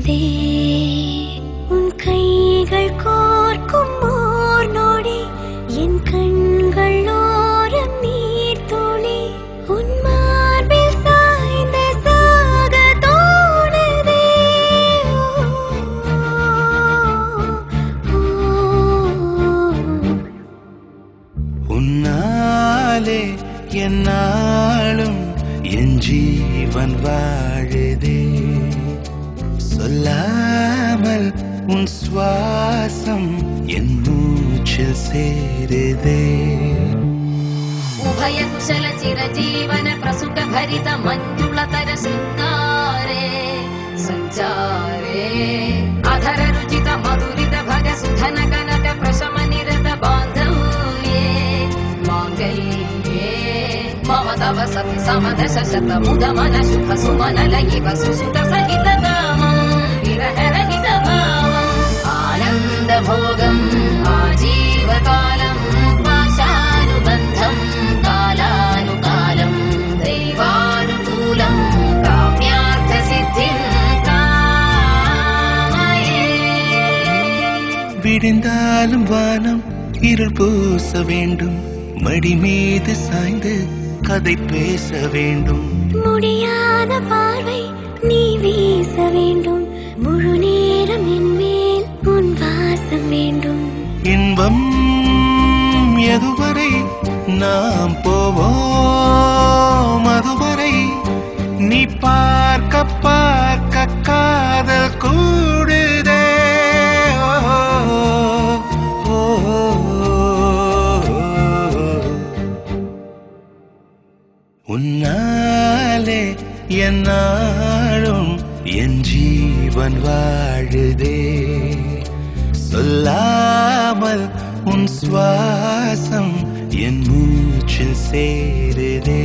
வாழுதே உன் கைகள் கோர்க்கும் ஓர் நொடி என் கண்கள் ஓரம் நீர் துளி உன் மார்பில் சாய்ந்த சாக தோணுதே உன்னாலே என்னாலும் என் ஜீவன் வாழுதே சொல்லாமல் உன் சுவாசம் என் மூச்சில் சேருதே उभयकुशल चिरजीवन प्रसुख भरित मञ्जुलतर शृङ्गारे सञ्चारे अधर रुचित मधुरित भग सुधन कनक प्रशम निरत बान्धव्ये माङ्गल्ये मम तव सति समदश शत मुद मन शुभ सुमन लयिव सुसुत सहित कामं विरह रहित भावम् आनन्द भोगम् आजीवकालं पाशानुबन्धम् कालानुकालं दैवानुकूलं काम्यार्थ सिद्धिं कामये விடிந்தாலும் வானம் இருள் பூச வேண்டும் மடி மீது சாய்ந்து கதை பேச வேண்டும் முடியாத பார்வை நீ வீச வேண்டும் முழு நேரம் என் மேல் உன் வாசம் வேண்டும் இன்பம் எதுவரை நாம் போவோம் அதுவரை நீ பார்க்க பார்க்க காதல் கூடுதே ஓ, ஓ, உன்னாலே என்னாலும் என் ஜீவன் வாழுதே சொல்லாமல் உன் சுவாசம் என் மூச்சில் சேருதே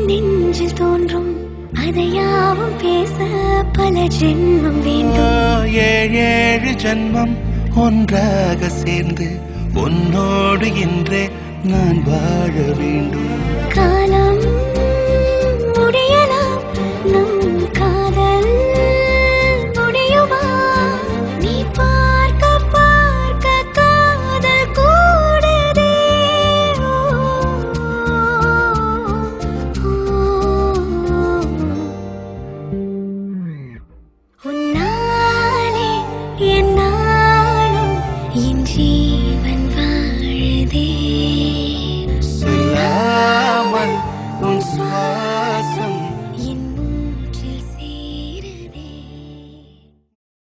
நெஞ்சில் தோன்றும் அதையாவும் பேச பல ஜென்மம் வேண்டும் ஏழு ஜென்மம் ஒன்றாக சேர்ந்து உன்னோடு இன்றே நான் வாழ வேண்டும் காலம் முடியலாம் நம் காதல் முடியுமா நீ பார்க்க பார்க்க காதல் கூடுதே உன்னாலே என்னாலும் என் ஜீவன் வாழுதே சொல்லாமல் உன் சுவாசம்